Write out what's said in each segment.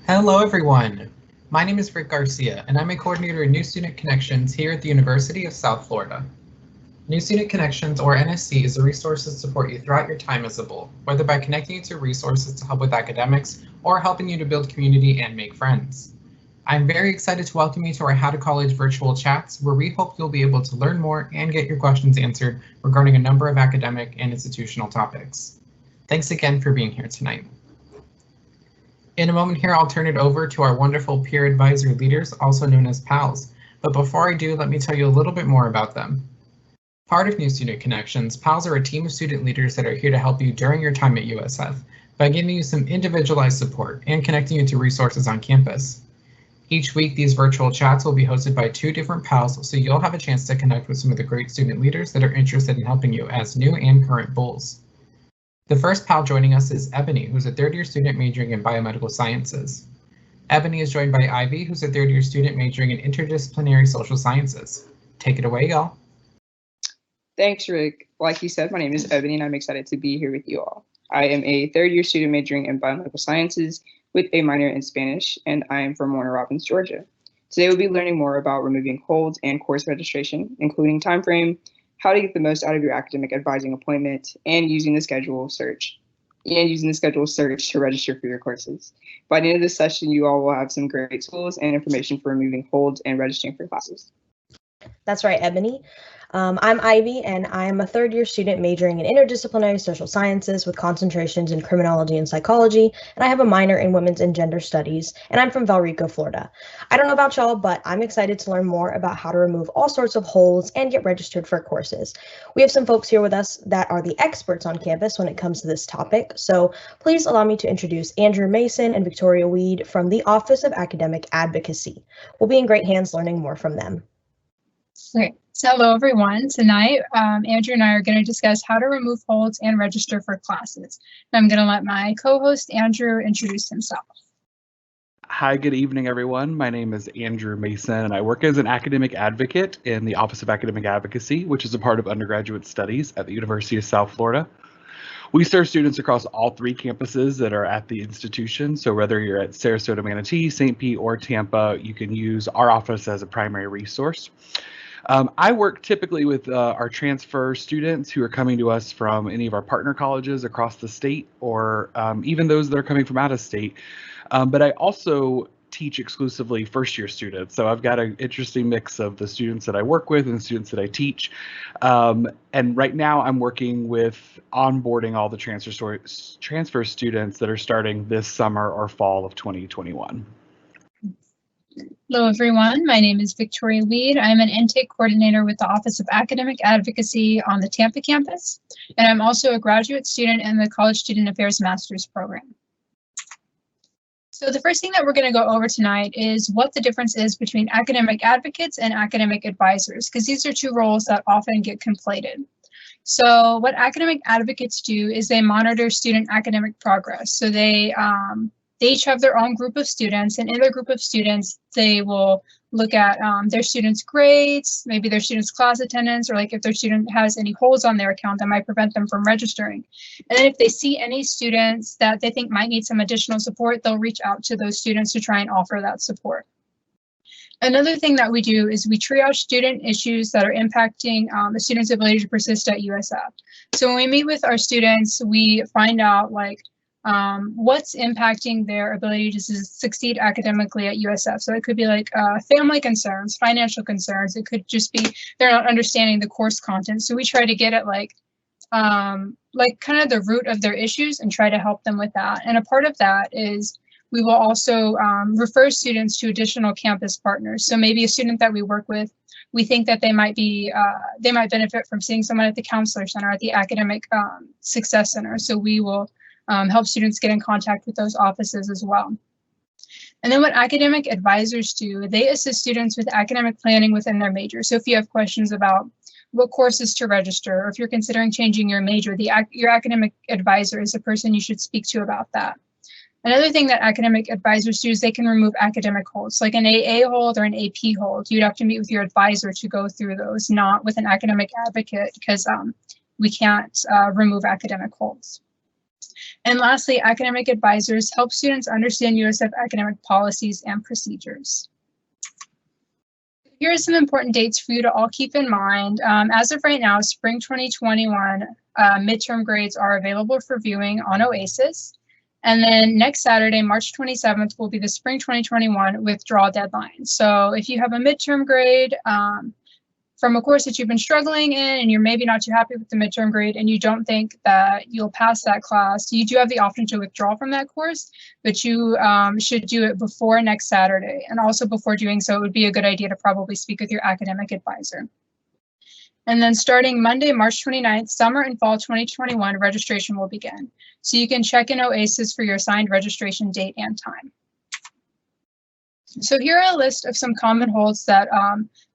Hello everyone! My name is Rick Garcia and I'm a coordinator in New Student Connections here at the University of South Florida. New Student Connections, or NSC, is a resource to support you throughout your time as a bull, whether by connecting you to resources to help with academics or helping you to build community and make friends. I'm very excited to welcome you to our How to College virtual chats, where we hope you'll be able to learn more and get your questions answered regarding a number of academic and institutional topics. Thanks again for being here tonight. In a moment here, I'll turn it over to our wonderful peer advisory leaders, also known as PALs. But before I do, let me tell you a little bit more about them. Part of New Student Connections, PALs are a team of student leaders that are here to help you during your time at USF by giving you some individualized support and connecting you to resources on campus. Each week, these virtual chats will be hosted by 2 different PALs, so you'll have a chance to connect with some of the great student leaders that are interested in helping you as new and current bulls. The first PAL joining us is Ebony, who's a 3rd-year student majoring in biomedical sciences. Ebony is joined by Ivy, who's a 3rd-year student majoring in interdisciplinary social sciences. Take it away, y'all. Thanks, Rick. Like you said, my name is Ebony and I'm excited to be here with you all. I am a 3rd-year student majoring in biomedical sciences with a minor in Spanish, and I am from Warner Robins, Georgia. Today we'll be learning more about removing holds and course registration, including time frame, how to get the most out of your academic advising appointment, and using the schedule search to register for your courses. By the end of this session, you all will have some great tools and information for removing holds and registering for classes. That's right, Ebony. I'm Ivy, and I'm a 3rd-year student majoring in interdisciplinary social sciences with concentrations in criminology and psychology, and I have a minor in women's and gender studies, and I'm from Valrico, Florida. I don't know about y'all, but I'm excited to learn more about how to remove all sorts of holds and get registered for courses. We have some folks here with us that are the experts on campus when it comes to this topic, so please allow me to introduce Andrew Mason and Victoria Weed from the Office of Academic Advocacy. We'll be in great hands learning more from them. Great. So hello, everyone. Tonight, Andrew and I are going to discuss how to remove holds and register for classes. I'm going to let my co-host, Andrew, introduce himself. Hi, good evening, everyone. My name is Andrew Mason, and I work as an academic advocate in the Office of Academic Advocacy, which is a part of undergraduate studies at the University of South Florida. We serve students across all 3 campuses that are at the institution. So whether you're at Sarasota, Manatee, St. Pete, or Tampa, you can use our office as a primary resource. I work typically with our transfer students who are coming to us from any of our partner colleges across the state, or even those that are coming from out of state. But I also teach exclusively first-year students. So I've got an interesting mix of the students that I work with and the students that I teach. And right now I'm working with onboarding all the transfer students that are starting this summer or fall of 2021. Hello, everyone. My name is Victoria Weed. I'm an intake coordinator with the Office of Academic Advocacy on the Tampa campus, and I'm also a graduate student in the College Student Affairs Master's program. So the first thing that we're going to go over tonight is what the difference is between academic advocates and academic advisors, because these are 2 roles that often get conflated. So what academic advocates do is they monitor student academic progress. So they each have their own group of students, and in their group of students, they will look at their students' grades, maybe their students' class attendance, or like if their student has any holds on their account that might prevent them from registering. And then if they see any students that they think might need some additional support, they'll reach out to those students to try and offer that support. Another thing that we do is we triage student issues that are impacting the student's ability to persist at USF. So when we meet with our students, we find out what's impacting their ability to succeed academically at USF. So it could be like family concerns, financial concerns. It could just be they're not understanding the course content. So we try to get at kind of the root of their issues and try to help them with that. And a part of that is we will also refer students to additional campus partners. So maybe a student that we work with, we think that they might benefit from seeing someone at the Counselor Center, at the Academic Success Center. So we will help students get in contact with those offices as well. And then what academic advisors do, they assist students with academic planning within their major. So if you have questions about what courses to register, or if you're considering changing your major, your academic advisor is the person you should speak to about that. Another thing that academic advisors do is they can remove academic holds, like an AA hold or an AP hold. You'd have to meet with your advisor to go through those, not with an academic advocate, because we can't remove academic holds. And lastly, academic advisors help students understand USF academic policies and procedures. Here are some important dates for you to all keep in mind. As of right now, spring 2021 midterm grades are available for viewing on OASIS. And then next Saturday, March 27th, will be the spring 2021 withdrawal deadline. So if you have a midterm grade from a course that you've been struggling in and you're maybe not too happy with the midterm grade and you don't think that you'll pass that class, you do have the option to withdraw from that course, but you should do it before next Saturday. And also before doing so, it would be a good idea to probably speak with your academic advisor. And then starting Monday, March 29th, summer and fall 2021 registration will begin. So you can check in OASIS for your assigned registration date and time. So here are a list of some common holds that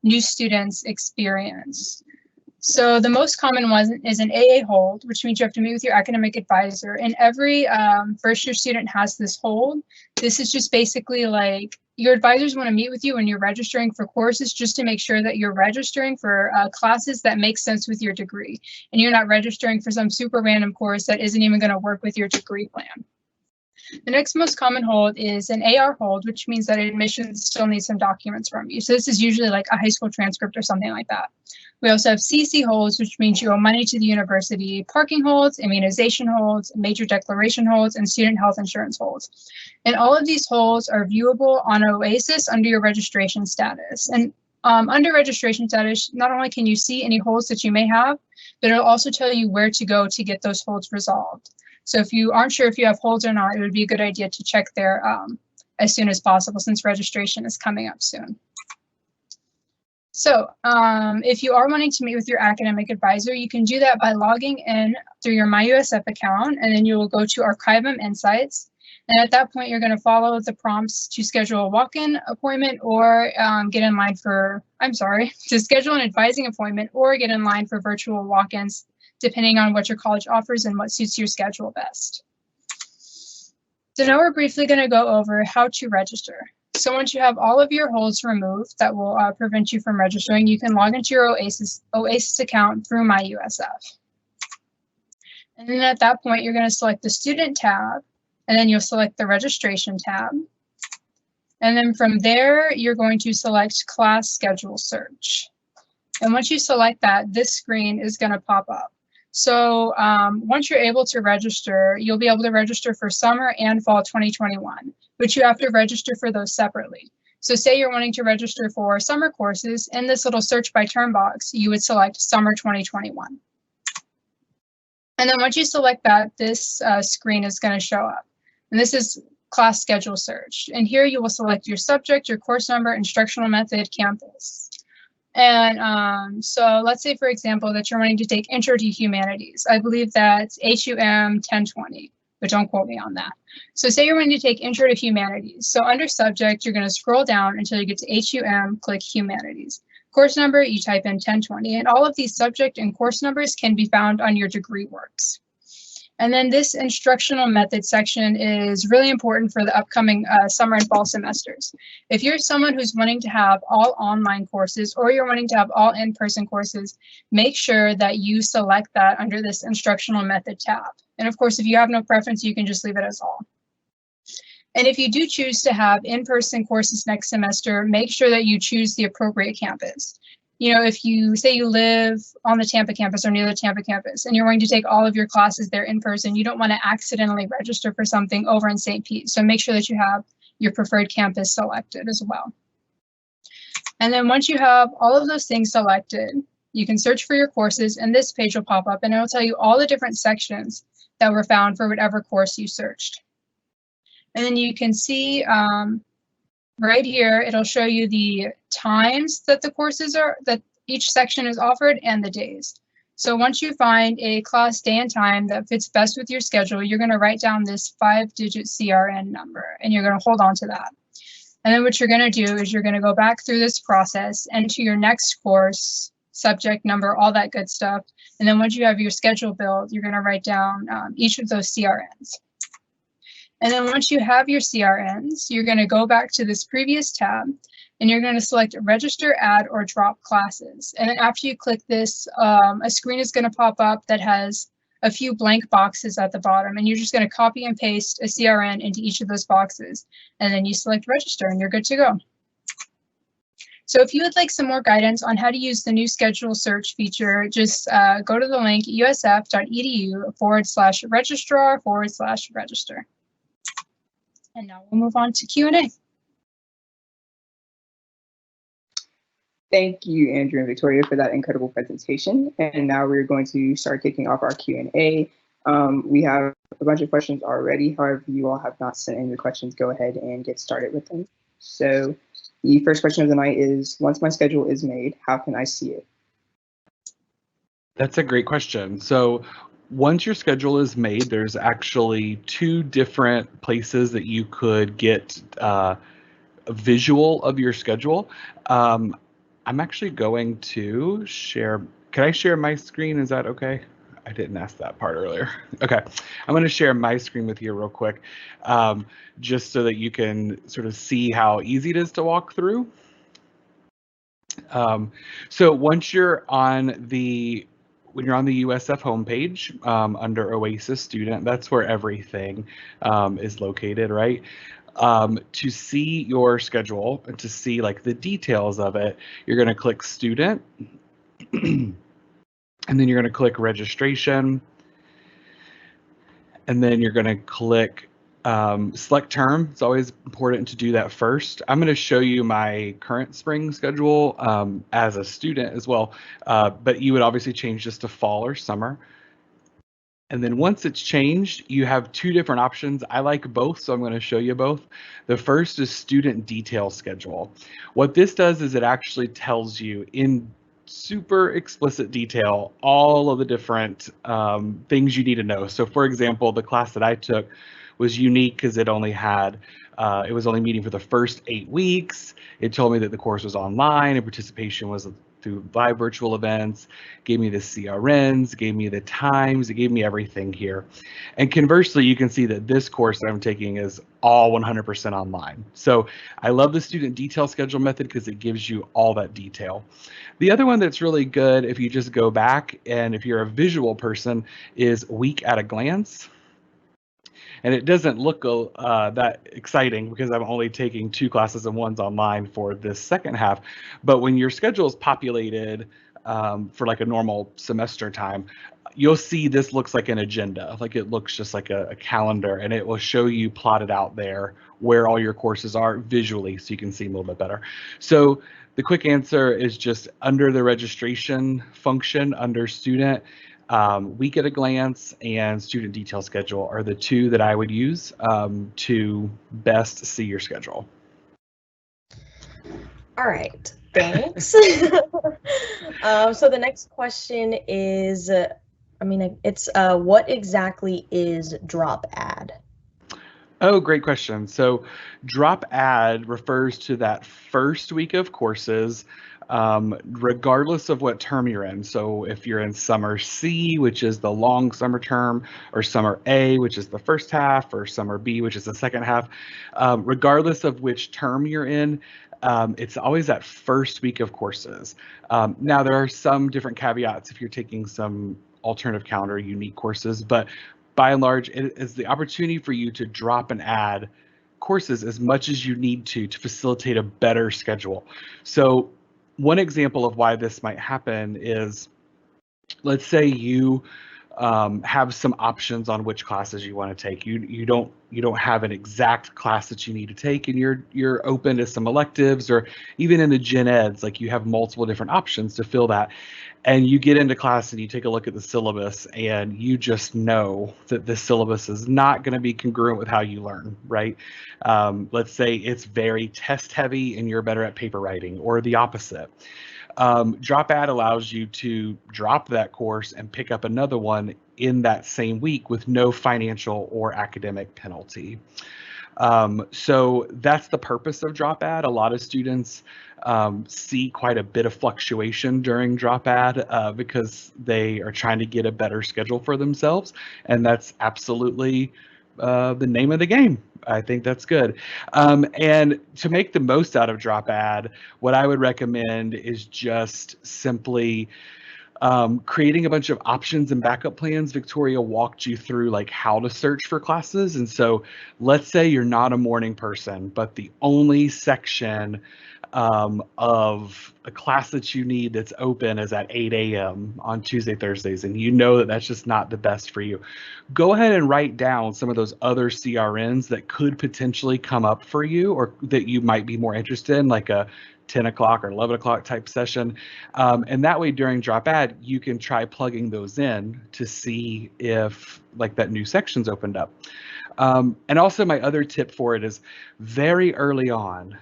new students experience. So the most common one is an AA hold, which means you have to meet with your academic advisor. And every first year student has this hold. This is just basically like your advisors want to meet with you when you're registering for courses just to make sure that you're registering for classes that make sense with your degree. And you're not registering for some super random course that isn't even going to work with your degree plan. The next most common hold is an AR hold, which means that admissions still needs some documents from you. So this is usually like a high school transcript or something like that. We also have CC holds, which means you owe money to the university, parking holds, immunization holds, major declaration holds, and student health insurance holds. And all of these holds are viewable on OASIS under your registration status. And under registration status, not only can you see any holds that you may have, but it'll also tell you where to go to get those holds resolved. So if you aren't sure if you have holds or not, it would be a good idea to check there as soon as possible since registration is coming up soon. So if you are wanting to meet with your academic advisor, you can do that by logging in through your MyUSF account, and then you will go to Archivum Insights. And at that point, you're going to follow the prompts to schedule a walk-in appointment or get in line for, to schedule an advising appointment or get in line for virtual walk-ins, depending on what your college offers and what suits your schedule best. So now we're briefly going to go over how to register. So once you have all of your holds removed that will prevent you from registering, you can log into your OASIS account through MyUSF. And then at that point, you're going to select the Student tab, and then you'll select the Registration tab. And then from there, you're going to select Class Schedule Search. And once you select that, this screen is going to pop up. So once you're able to register, you'll be able to register for summer and fall 2021, but you have to register for those separately. So say you're wanting to register for summer courses, in this little search by term box, you would select summer 2021. And then once you select that, this screen is going to show up. And this is class schedule search. And here you will select your subject, your course number, instructional method, campus. And so let's say, for example, that you're wanting to take Intro to Humanities. I believe that's HUM 1020, but don't quote me on that. So say you're wanting to take Intro to Humanities. So under subject, you're going to scroll down until you get to HUM, click Humanities. Course number, you type in 1020, and all of these subject and course numbers can be found on your degree works. And then this instructional method section is really important for the upcoming summer and fall semesters. If you're someone who's wanting to have all online courses or you're wanting to have all in-person courses, make sure that you select that under this instructional method tab. And of course, if you have no preference, you can just leave it as all. And if you do choose to have in-person courses next semester, make sure that you choose the appropriate campus. You know, if you say you live on the Tampa campus or near the Tampa campus and you're going to take all of your classes there in person, you don't want to accidentally register for something over in St. Pete. So make sure that you have your preferred campus selected as well. And then once you have all of those things selected, you can search for your courses and this page will pop up and it'll tell you all the different sections that were found for whatever course you searched. And then you can see right here, it'll show you the times that the courses are, that each section is offered and the days. So once you find a class day and time that fits best with your schedule, you're going to write down this 5-digit CRN number and you're going to hold on to that. And then what you're going to do is you're going to go back through this process, enter your next course, subject number, all that good stuff. And then once you have your schedule built, you're going to write down each of those CRNs. And then once you have your CRNs, you're going to go back to this previous tab and you're going to select register, add, or drop classes. And then after you click this, a screen is going to pop up that has a few blank boxes at the bottom, and you're just going to copy and paste a CRN into each of those boxes, and then you select register and you're good to go. So if you would like some more guidance on how to use the new schedule search feature, just go to the link usf.edu/registrar/register. And now we'll move on to Q&A. Thank you, Andrew and Victoria, for that incredible presentation. And now we're going to start kicking off our Q&A. We have a bunch of questions already. However, you all have not sent in your questions, go ahead and get started with them. So the first question of the night is, once my schedule is made, how can I see it? That's a great question. So once your schedule is made, there's actually 2 different places that you could get a visual of your schedule. I'm actually going to share. Can I share my screen? Is that okay? I didn't ask that part earlier. Okay, I'm going to share my screen with you real quick, just so that you can sort of see how easy it is to walk through. So once you're on the USF homepage under Oasis Student, that's where everything is located, right? To see your schedule and to see like the details of it, you're going to click Student, and then you're going to click Registration, and then you're going to click Select Term. It's always important to do that first. I'm going to show you my current spring schedule as a student as well, but you would obviously change this to fall or summer. And then once it's changed, you have 2 different options. I like both, so I'm going to show you both. The first is Student Detail Schedule. What this does is it actually tells you in super explicit detail all of the different things you need to know. So for example, the class that I took was unique because it only had it was only meeting for the first 8 weeks. It told me that the course was online and participation was through live virtual events, gave me the CRNs, gave me the times, it gave me everything here. And conversely, you can see that this course that I'm taking is all 100% online. So I love the student detail schedule method because it gives you all that detail. The other one that's really good, if you just go back and if you're a visual person, is Week at a Glance. And it doesn't look that exciting because I'm only taking 2 classes and one's online for this second half. But when your schedule is populated for like a normal semester time, you'll see this looks like an agenda. Like it looks just like a calendar, and it will show you plotted out there where all your courses are visually so you can see them a little bit better. So the quick answer is just under the registration function under student, Week at a Glance and Student Detail Schedule are the 2 that I would use to best see your schedule. All right, thanks. So the next question is, what exactly is drop add? Oh, great question. So drop add refers to that first week of courses, regardless of what term you're in. So if you're in summer C, which is the long summer term, or summer A, which is the first half, or summer B, which is the second half, regardless of which term you're in, it's always that first week of courses. Now, there are some different caveats if you're taking some alternative calendar unique courses, but by and large, it is the opportunity for you to drop and add courses as much as you need to facilitate a better schedule. So one example of why this might happen is, let's say you have some options on which classes you want to take. You don't have an exact class that you need to take, and you're open to some electives, or even in the gen eds, like you have multiple different options to fill that. And you get into class and you take a look at the syllabus and you just know that the syllabus is not going to be congruent with how you learn, right? Let's say it's very test heavy and you're better at paper writing, or the opposite. Drop add allows you to drop that course and pick up another one in that same week with no financial or academic penalty. So that's the purpose of drop add. A lot of students see quite a bit of fluctuation during drop add because they are trying to get a better schedule for themselves, and that's absolutely the name of the game. I think that's good. And to make the most out of drop add, what I would recommend is just simply Creating a bunch of options and backup plans. Victoria walked you through like how to search for classes. And so let's say you're not a morning person, but the only section of a class that you need that's open is at 8 a.m. on Tuesday, Thursdays, and you know that that's just not the best for you. Go ahead and write down some of those other CRNs that could potentially come up for you or that you might be more interested in, like a 10 o'clock or 11 o'clock type session. And that way during drop add, you can try plugging those in to see if like that new section's opened up. And also my other tip for it is very early on,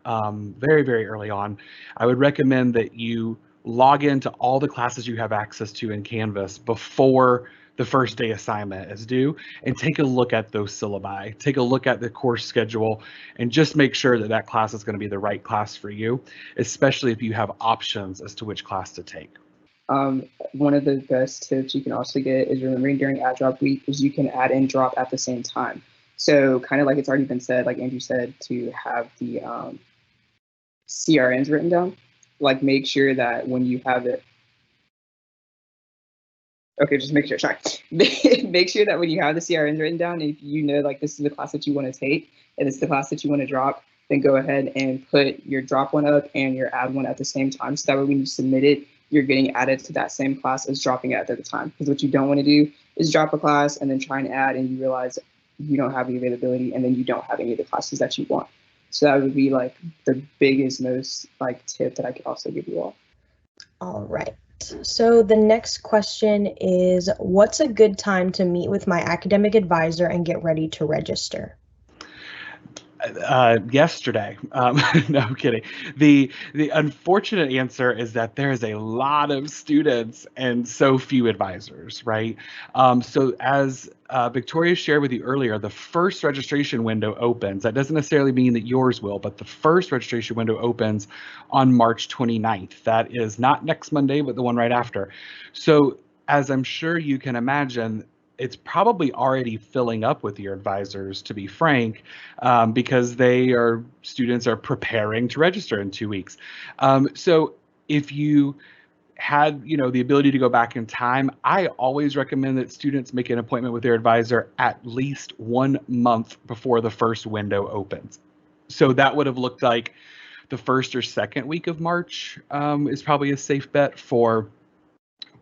very early on, I would recommend that you log into all the classes you have access to in Canvas before the first day assignment is due and take a look at those syllabi, take a look at the course schedule, and just make sure that that class is going to be the right class for you, especially if you have options as to which class to take. One of the best tips you can also get is remembering during add drop week is you can add and drop at the same time. So kind of like it's already been said, like Andrew said, to have the CRNs written down, like make sure that when you have it, okay, just make sure, sorry. Make sure that when you have the CRNs written down, if you know like this is the class that you want to take and it's the class that you want to drop, then go ahead and put your drop one up and your add one at the same time. So that way when you submit it, you're getting added to that same class as dropping it at the time. Because what you don't want to do is drop a class and then try and add and you realize you don't have the availability and then you don't have any of the classes that you want. So that would be like the biggest, most like tip that I could also give you all. All right. So the next question is, what's a good time to meet with my academic advisor and get ready to register? Yesterday. No, I'm kidding. The unfortunate answer is that there is a lot of students and so few advisors, right? So as Victoria shared with you earlier, the first registration window opens. That doesn't necessarily mean that yours will, but the first registration window opens on March 29th. That is not next Monday, but the one right after. So as I'm sure you can imagine, it's probably already filling up with your advisors, to be frank, because students are preparing to register in 2 weeks. So if you had the ability to go back in time, I always recommend that students make an appointment with their advisor at least 1 month before the first window opens. So that would have looked like the first or second week of March is probably a safe bet for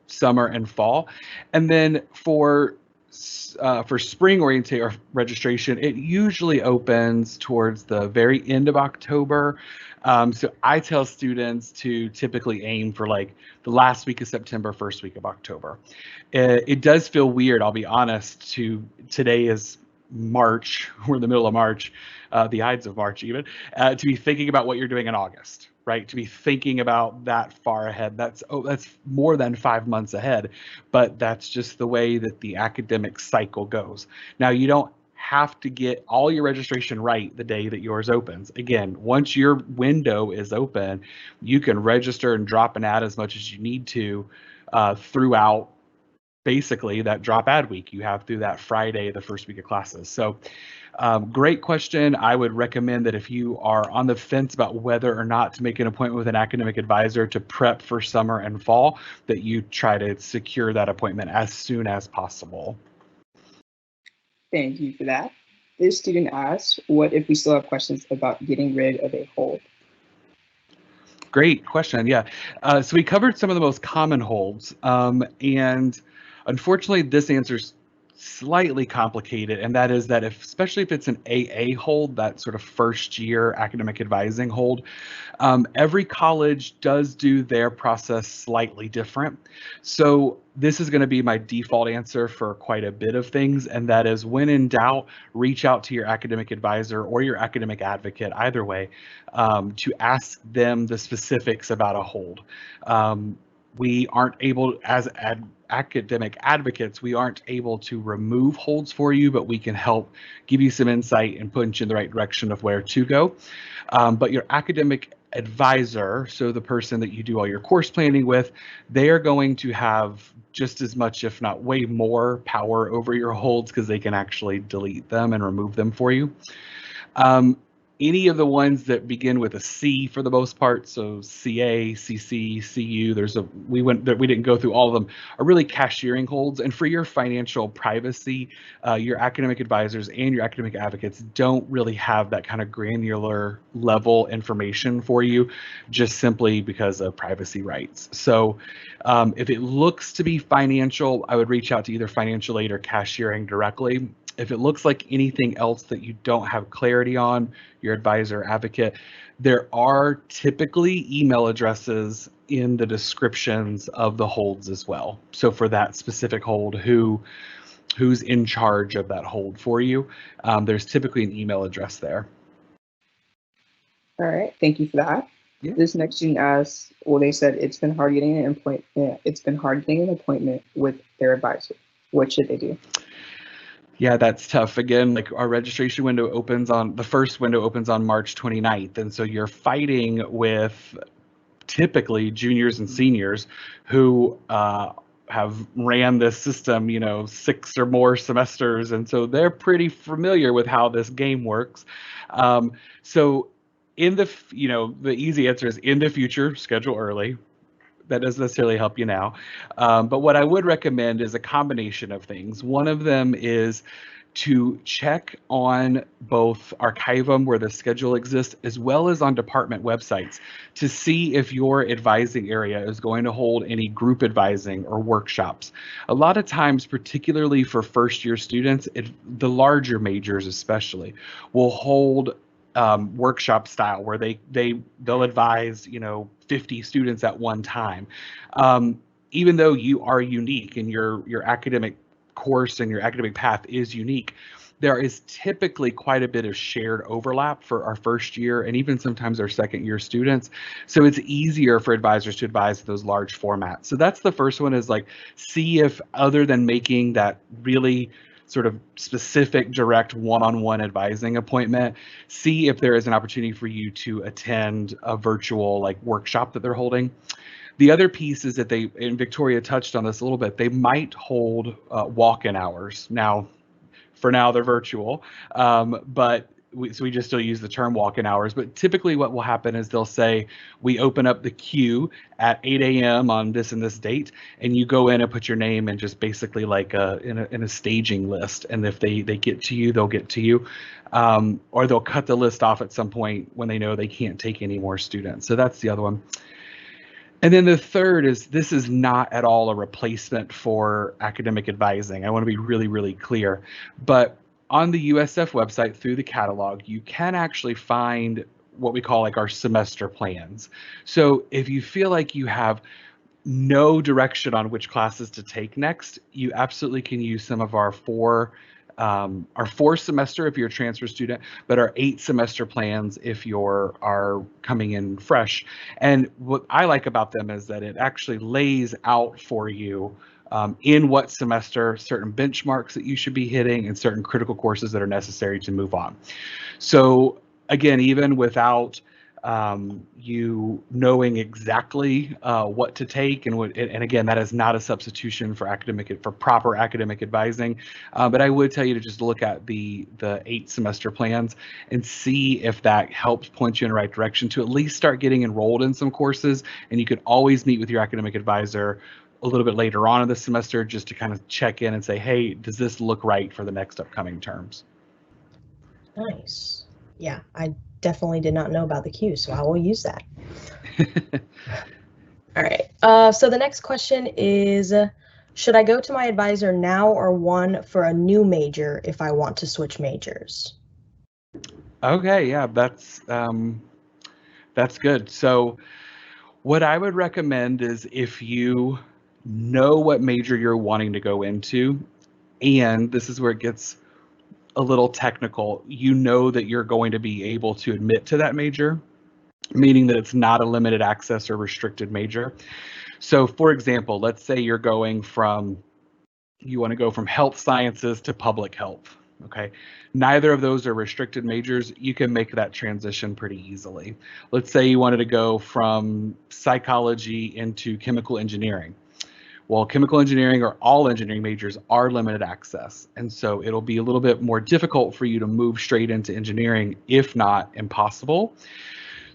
summer and fall. And then for spring orientation registration, it usually opens towards the very end of October. So I tell students to typically aim for like the last week of September, first week of October. It does feel weird, I'll be honest, today is March, we're in the middle of March, the Ides of March even, to be thinking about what you're doing in August, right? To be thinking about that far ahead. That's more than 5 months ahead, but that's just the way that the academic cycle goes. Now, you don't have to get all your registration right the day that yours opens. Again, once your window is open, you can register and drop and add as much as you need to throughout basically that drop add week you have through that Friday, the first week of classes. So great question. I would recommend that if you are on the fence about whether or not to make an appointment with an academic advisor to prep for summer and fall, that you try to secure that appointment as soon as possible. Thank you for that. This student asks, what if we still have questions about getting rid of a hold? Great question. Yeah. So we covered some of the most common holds, and unfortunately, this answer's slightly complicated, and that is that especially if it's an AA hold, that sort of first year academic advising hold, every college does do their process slightly different. So this is going to be my default answer for quite a bit of things, and that is when in doubt, reach out to your academic advisor or your academic advocate, either way, to ask them the specifics about a hold. We aren't able, as academic advocates, we aren't able to remove holds for you, but we can help give you some insight and put you in the right direction of where to go. But your academic advisor, so the person that you do all your course planning with, they are going to have just as much, if not way more, power over your holds because they can actually delete them and remove them for you. any of the ones that begin with a C for the most part, so CA, CC, CU, we didn't go through all of them, are really cashiering holds. And for your financial privacy, your academic advisors and your academic advocates don't really have that kind of granular level information for you, just simply because of privacy rights. So if it looks to be financial, I would reach out to either financial aid or cashiering directly. If it looks like anything else that you don't have clarity on, your advisor or advocate, there are typically email addresses in the descriptions of the holds as well. So for that specific hold, who's in charge of that hold for you, there's typically an email address there. All right, thank you for that. Yeah. This next student asks, well, they said it's been hard getting an appointment with their advisor. What should they do? Yeah, that's tough. Again, like our registration window the first window opens on March 29th. And so you're fighting with typically juniors and seniors who have ran this system, 6 or more semesters. And so they're pretty familiar with how this game works. So the easy answer is in the future, schedule early. That doesn't necessarily help you now. But what I would recommend is a combination of things. One of them is to check on both Archivum, where the schedule exists, as well as on department websites to see if your advising area is going to hold any group advising or workshops. A lot of times, particularly for first-year students, the larger majors especially, will hold workshop style where they'll advise 50 students at one time. Even though you are unique and your academic course and your academic path is unique, there is typically quite a bit of shared overlap for our first year and even sometimes our second year students. So it's easier for advisors to advise those large formats. So that's the first one, is like, see if, other than making that really sort of specific direct one-on-one advising appointment, see if there is an opportunity for you to attend a virtual workshop that they're holding. The other piece is that and Victoria touched on this a little bit, they might hold walk-in hours. Now, for now, they're virtual, but we just still use the term walk-in hours. But typically what will happen is they'll say, we open up the queue at 8 a.m. on this and this date, and you go in and put your name in just basically in a staging list. And if they get to you, they'll get to you. Or they'll cut the list off at some point when they know they can't take any more students. So that's the other one. And then the third is, this is not at all a replacement for academic advising. I want to be really, really clear. But on the USF website, through the catalog, you can actually find what we call our semester plans. So if you feel like you have no direction on which classes to take next, you absolutely can use some of our four semester if you're a transfer student, but our 8 semester plans if are coming in fresh. And what I like about them is that it actually lays out for you in what semester certain benchmarks that you should be hitting and certain critical courses that are necessary to move on. So again, even without you knowing exactly what to take, and again, that is not a substitution for proper academic advising, but I would tell you to just look at the 8 semester plans and see if that helps point you in the right direction to at least start getting enrolled in some courses. And you could always meet with your academic advisor a little bit later on in the semester just to kind of check in and say, hey, does this look right for the next upcoming terms? Nice. Yeah, I definitely did not know about the queue, so I will use that. All right. So the next question is, should I go to my advisor now or one for a new major if I want to switch majors? Okay, yeah, that's good. So what I would recommend is, if you know what major you're wanting to go into, and this is where it gets a little technical, you know that you're going to be able to admit to that major, meaning that it's not a limited access or restricted major. So for example, let's say you want to go from health sciences to public health. Okay, neither of those are restricted majors. You can make that transition pretty easily. Let's say you wanted to go from psychology into chemical engineering. Well, chemical engineering or all engineering majors are limited access. And so it'll be a little bit more difficult for you to move straight into engineering, if not impossible.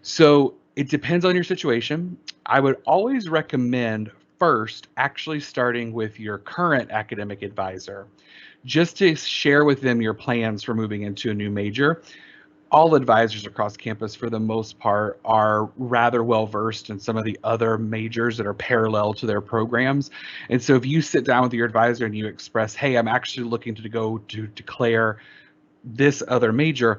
So it depends on your situation. I would always recommend first actually starting with your current academic advisor, just to share with them your plans for moving into a new major. All advisors across campus, for the most part, are rather well versed in some of the other majors that are parallel to their programs. And so if you sit down with your advisor and you express, hey, I'm actually looking to go to declare this other major,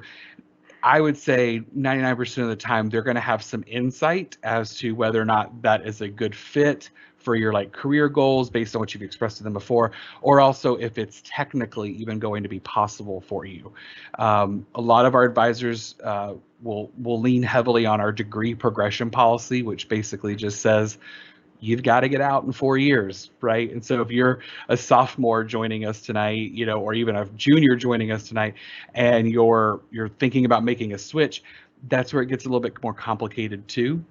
I would say 99% of the time they're going to have some insight as to whether or not that is a good fit for your like career goals based on what you've expressed to them before, or also if it's technically even going to be possible for you. A lot of our advisors will lean heavily on our degree progression policy, which basically just says you've got to get out in 4 years, right? And so if you're a sophomore joining us tonight, you know, or even a junior joining us tonight, and you're thinking about making a switch, that's where it gets a little bit more complicated too,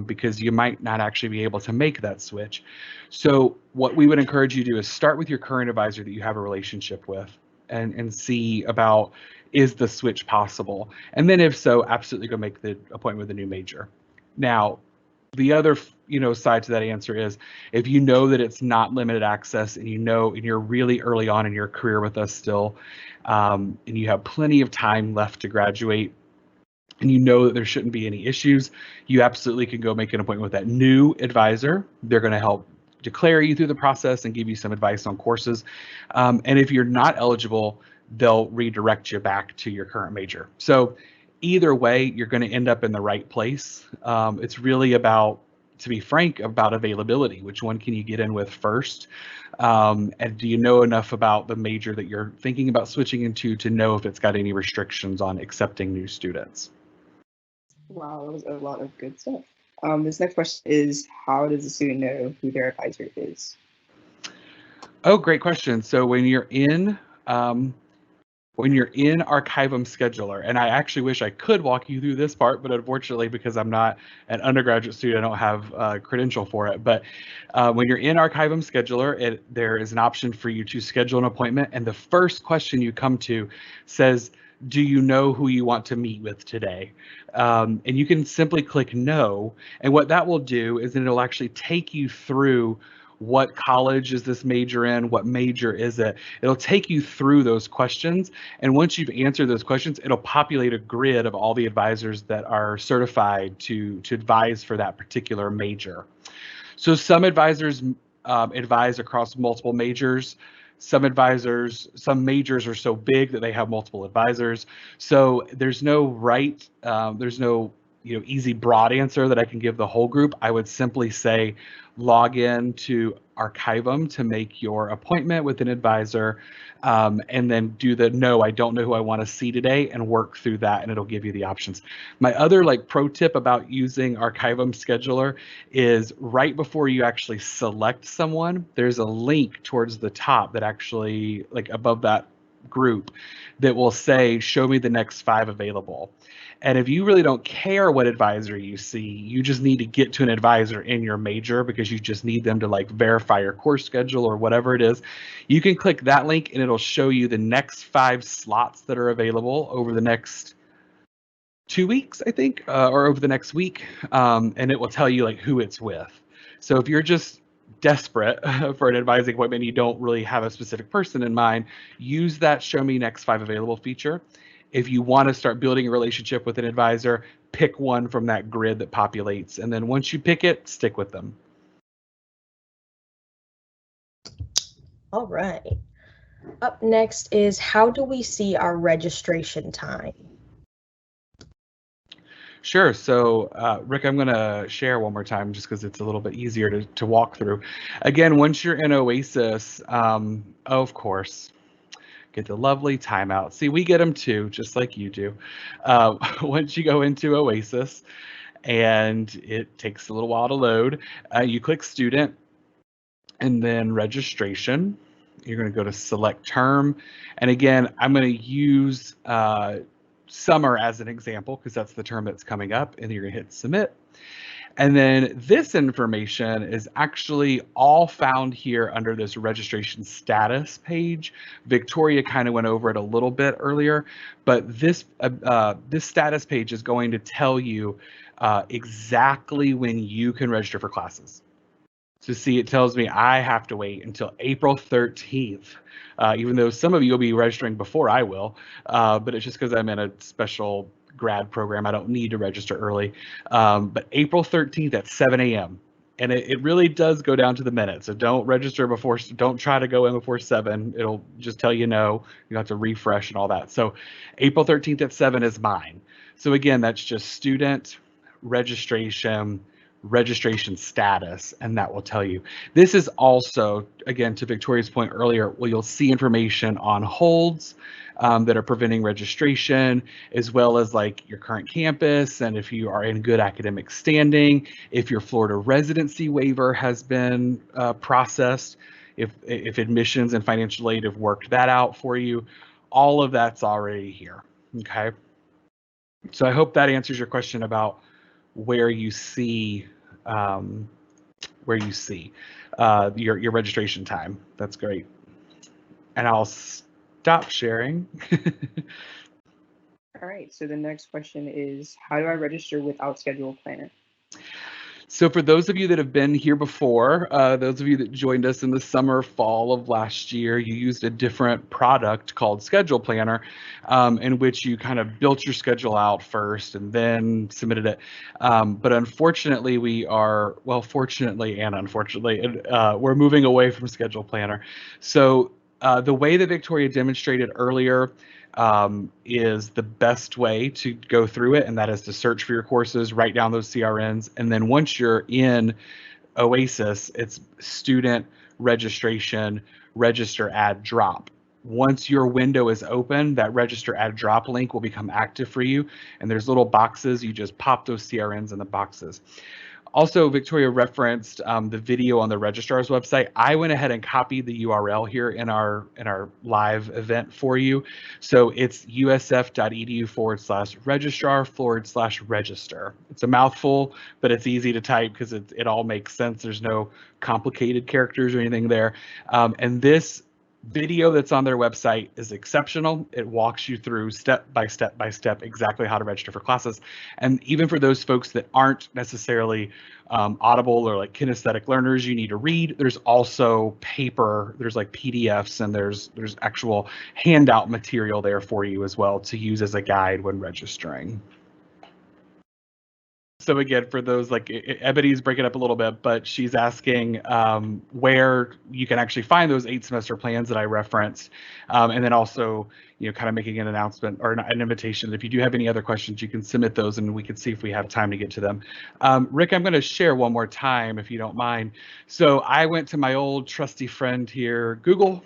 because you might not actually be able to make that switch. So what we would encourage you to do is start with your current advisor that you have a relationship with, and see about, is the switch possible? And then if so, absolutely go make the appointment with a new major. Now, the other side to that answer is, if you know that it's not limited access, and you know, and you're really early on in your career with us still, and you have plenty of time left to graduate, and you know that there shouldn't be any issues, you absolutely can go make an appointment with that new advisor. They're going to help declare you through the process and give you some advice on courses. And if you're not eligible, they'll redirect you back to your current major. So either way, you're going to end up in the right place. It's really about, to be frank, about availability. Which one can you get in with first? And do you know enough about the major that you're thinking about switching into to know if it's got any restrictions on accepting new students? Wow, that was a lot of good stuff. This next question is, how does a student know who their advisor is? Oh, great question. So when you're in Archivum Scheduler, and I actually wish I could walk you through this part, but unfortunately, because I'm not an undergraduate student, I don't have a credential for it. But when you're in Archivum Scheduler, there is an option for you to schedule an appointment, and the first question you come to says, do you know who you want to meet with today? And you can simply click no, and what that will do is it'll actually take you through what college is this major in, what major is it. It'll take you through those questions, and once you've answered those questions, it'll populate a grid of all the advisors that are certified to advise for that particular major. So some advisors advise across multiple majors. Some majors are so big that they have multiple advisors. So there's no easy broad answer that I can give the whole group. I would simply say log in to Archivum to make your appointment with an advisor, and then do the no, I don't know who I want to see today, and work through that, and it'll give you the options. My other pro tip about using Archivum Scheduler is, right before you actually select someone, there's a link towards the top that actually, above that group, that will say, show me the next 5 available. And if you really don't care what advisor you see, you just need to get to an advisor in your major because you just need them to verify your course schedule or whatever it is, you can click that link and it'll show you the next 5 slots that are available over the next 2 weeks, I think, or over the next week, and it will tell you who it's with. So if you're just desperate for an advising appointment, you don't really have a specific person in mind, use that show me next 5 available feature. If you want to start building a relationship with an advisor, pick one from that grid that populates, and then once you pick it, stick with them. All right. Up next is, how do we see our registration time? Sure. So, Rick, I'm going to share one more time just because it's a little bit easier to walk through. Again, once you're in Oasis, of course, get the lovely timeout. See, we get them too, just like you do. Once you go into Oasis, and it takes a little while to load, you click Student, and then Registration. You're going to go to Select Term. And again, I'm going to use summer as an example because that's the term that's coming up, and you're going to hit Submit. And then this information is actually all found here under this registration status page. Victoria kind of went over it a little bit earlier, but this status page is going to tell you exactly when you can register for classes. So see, it tells me I have to wait until April 13th, even though some of you will be registering before I will, but it's just because I'm in a special grad program. I don't need to register early, but April 13th at 7 a.m. And it really does go down to the minute. So don't register before, don't try to go in before 7. It'll just tell you no. You have to refresh and all that. So April 13th at 7 is mine. So again, that's just student registration status, and that will tell you. This is also, again, to Victoria's point earlier, where you'll see information on holds that are preventing registration, as well as like your current campus, and if you are in good academic standing, if your Florida residency waiver has been processed, if admissions and financial aid have worked that out for you, all of that's already here. Okay. So I hope that answers your question about where you see your registration time. That's great. And I'll stop sharing. All right, so the next question is, how do I register without Schedule Planner? So for those of you that have been here before, those of you that joined us in the summer, fall of last year, you used a different product called Schedule Planner, in which you kind of built your schedule out first and then submitted it. But unfortunately, fortunately and unfortunately, we're moving away from Schedule Planner. So the way that Victoria demonstrated earlier is the best way to go through it, and that is to search for your courses, write down those CRNs, and then once you're in Oasis, it's student registration, register, add, drop. Once your window is open, that register, add, drop link will become active for you, and there's little boxes. You just pop those CRNs in the boxes. Also, Victoria referenced the video on the Registrar's website. I went ahead and copied the URL here in our live event for you. So it's usf.edu/registrar/register. It's a mouthful, but it's easy to type because it all makes sense. There's no complicated characters or anything there. And this video that's on their website is exceptional. It walks you through step by step exactly how to register for classes. And even for those folks that aren't necessarily audible or like kinesthetic learners you need to read, there's also paper, there's like PDFs, and there's actual handout material there for you as well to use as a guide when registering. So again, for those, like Ebony's breaking up a little bit, but she's asking where you can actually find those 8 semester plans that I referenced, and then also, kind of making an announcement or an invitation. If you do have any other questions, you can submit those, and we can see if we have time to get to them. Rick, I'm going to share one more time, if you don't mind. So I went to my old trusty friend here, Google.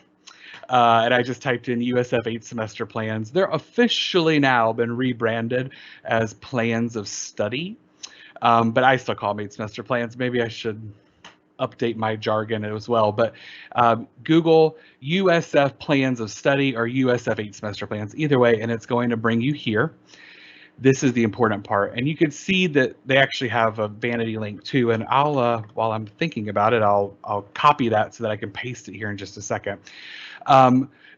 And I just typed in USF 8 semester plans. They're officially now been rebranded as plans of study. But I still call them 8 semester plans. Maybe I should update my jargon as well. But Google USF plans of study or USF 8 semester plans, either way, and it's going to bring you here. This is the important part. And you can see that they actually have a vanity link too. And I'll, while I'm thinking about it, I'll copy that so that I can paste it here in just a second.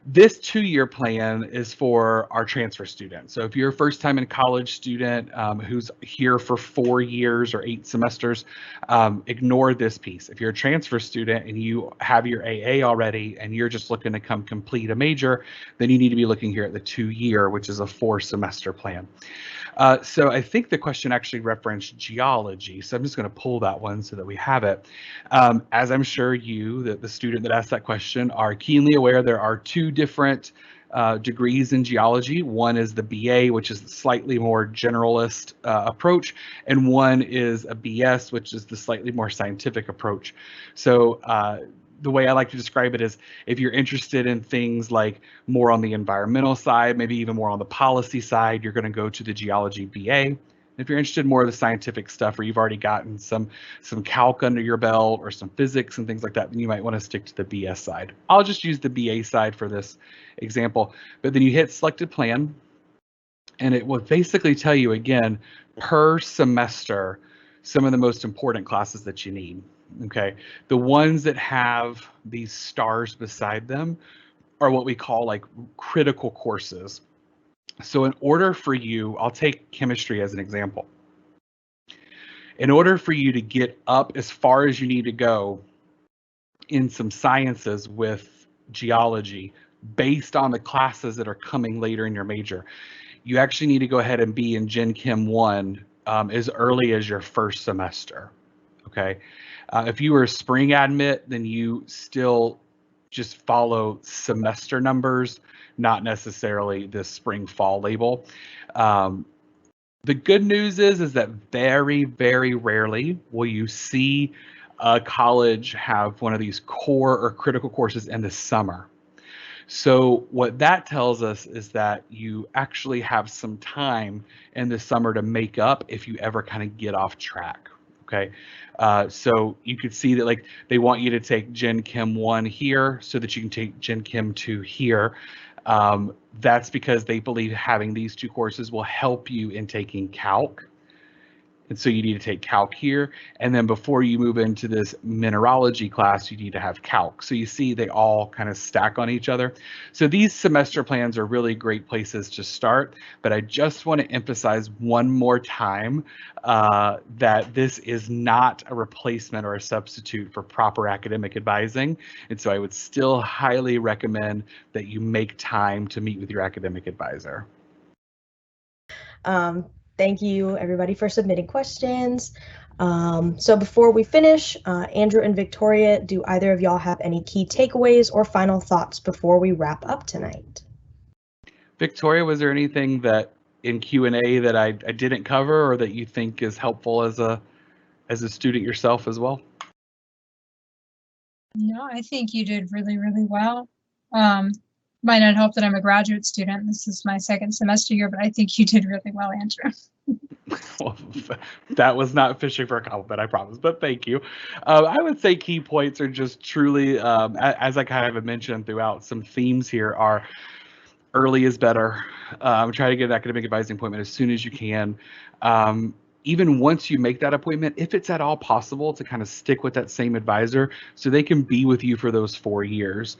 This 2-year plan is for our transfer students. So if you're a first time in college student who's here for 4 years or 8 semesters, ignore this piece. If you're a transfer student and you have your AA already and you're just looking to come complete a major, then you need to be looking here at the 2-year, which is a 4-semester plan. So I think the question actually referenced geology. So I'm just going to pull that one so that we have it. As I'm sure you, the student that asked that question, are keenly aware, there are 2 different degrees in geology. One is the BA, which is the slightly more generalist approach, and one is a BS, which is the slightly more scientific approach. So the way I like to describe it is, if you're interested in things like more on the environmental side, maybe even more on the policy side, you're going to go to the geology BA. If you're interested in more of the scientific stuff, or you've already gotten some calc under your belt or some physics and things like that, then you might want to stick to the BS side. I'll just use the BA side for this example. But then you hit selected plan, and it will basically tell you again per semester. some of the most important classes that you need. Okay, the ones that have these stars beside them are what we call like critical courses. So in order for you, I'll take chemistry as an example. In order for you to get up as far as you need to go in some sciences with geology, based on the classes that are coming later in your major, you actually need to go ahead and be in Gen Chem 1 as early as your first semester. Okay. If you were a spring admit, then you still just follow semester numbers, not necessarily the spring fall label. The good news is that very, very rarely will you see a college have one of these core or critical courses in the summer. So what that tells us is that you actually have some time in the summer to make up if you ever kind of get off track. Okay, so you could see that like they want you to take Gen Chem 1 here so that you can take Gen Chem 2 here. That's because they believe having these two courses will help you in taking calc. And so you need to take calc here. And then before you move into this mineralogy class, you need to have calc. So you see they all kind of stack on each other. So these semester plans are really great places to start. But I just want to emphasize one more time that this is not a replacement or a substitute for proper academic advising. And so I would still highly recommend that you make time to meet with your academic advisor. Thank you, everybody, for submitting questions. So before we finish, Andrew and Victoria, do either of y'all have any key takeaways or final thoughts before we wrap up tonight? Victoria, was there anything that in Q&A that I didn't cover or that you think is helpful as a student yourself as well? No, I think you did really, really well. Might not help that I'm a graduate student. This is my second semester year, but I think you did really well, Andrew. Well, that was not fishing for a compliment, I promise, but thank you. I would say key points are just truly, as I kind of mentioned throughout, some themes here are early is better. Try to get an academic advising appointment as soon as you can. Even once you make that appointment, if it's at all possible to kind of stick with that same advisor so they can be with you for those 4 years.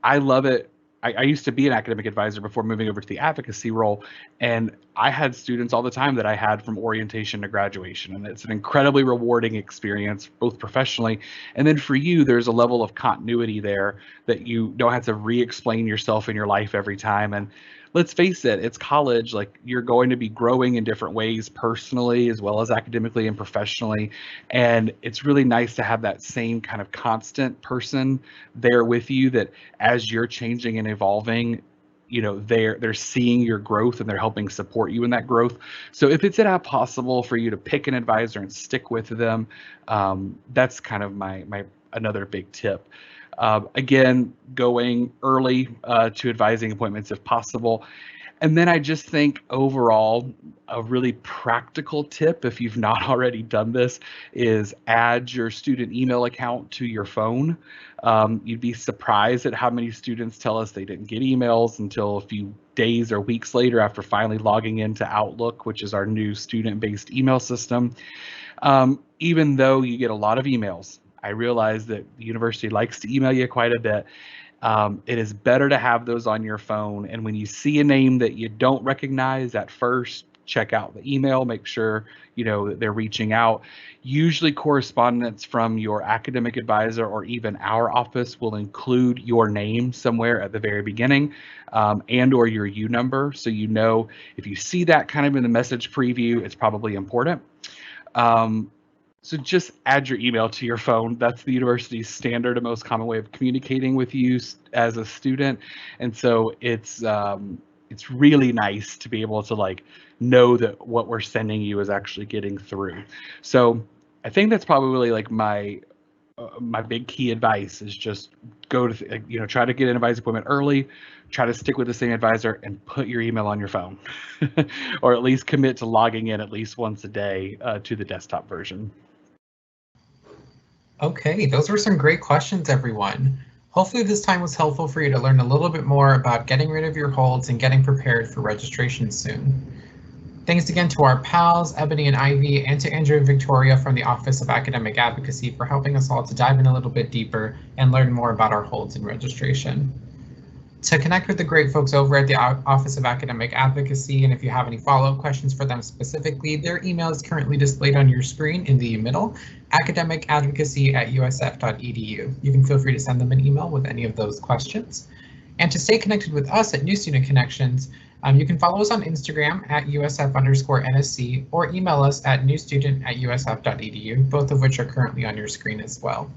I love it. I used to be an academic advisor before moving over to the advocacy role, and I had students all the time that I had from orientation to graduation, and it's an incredibly rewarding experience, both professionally, and then for you, there's a level of continuity there that you don't have to re-explain yourself in your life every time. And let's face it, it's college. Like, you're going to be growing in different ways personally as well as academically and professionally. And it's really nice to have that same kind of constant person there with you, that as you're changing and evolving, you know, they're seeing your growth and they're helping support you in that growth. So if it's at all possible for you to pick an advisor and stick with them, that's kind of my another big tip. Again, going early to advising appointments if possible. And then I just think overall, a really practical tip, if you've not already done this, is add your student email account to your phone. You'd be surprised at how many students tell us they didn't get emails until a few days or weeks later after finally logging into Outlook, which is our new student-based email system. Even though you get a lot of emails, I realize that the university likes to email you quite a bit. It is better to have those on your phone. And when you see a name that you don't recognize at first, check out the email, make sure you know that they're reaching out. Usually correspondence from your academic advisor or even our office will include your name somewhere at the very beginning, and or your U number. So you know if you see that kind of in the message preview, it's probably important. So just add your email to your phone. That's the university's standard and most common way of communicating with you as a student. And so it's really nice to be able to like know that what we're sending you is actually getting through. So I think that's probably like my big key advice is just go to, try to get an advisor appointment early, try to stick with the same advisor, and put your email on your phone, or at least commit to logging in at least once a day to the desktop version. Okay, those were some great questions, everyone. Hopefully this time was helpful for you to learn a little bit more about getting rid of your holds and getting prepared for registration soon. Thanks again to our pals, Ebony and Ivy, and to Andrew and Victoria from the Office of Academic Advocacy for helping us all to dive in a little bit deeper and learn more about our holds in registration. To connect with the great folks over at the Office of Academic Advocacy, and if you have any follow-up questions for them specifically, their email is currently displayed on your screen in the middle, academicadvocacy@usf.edu. You can feel free to send them an email with any of those questions. And to stay connected with us at New Student Connections, you can follow us on Instagram at USF_NSC or email us at newstudent@usf.edu, both of which are currently on your screen as well.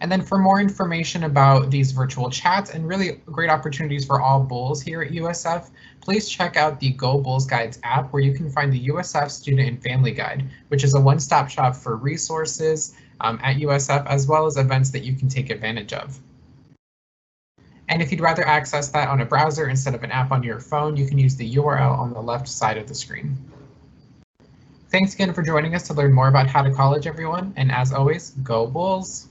And then for more information about these virtual chats and really great opportunities for all Bulls here at USF, please check out the Go Bulls Guides app, where you can find the USF Student and Family Guide, which is a one-stop shop for resources at USF, as well as events that you can take advantage of. And if you'd rather access that on a browser instead of an app on your phone, you can use the URL on the left side of the screen. Thanks again for joining us to learn more about how to college, everyone. And as always, go Bulls!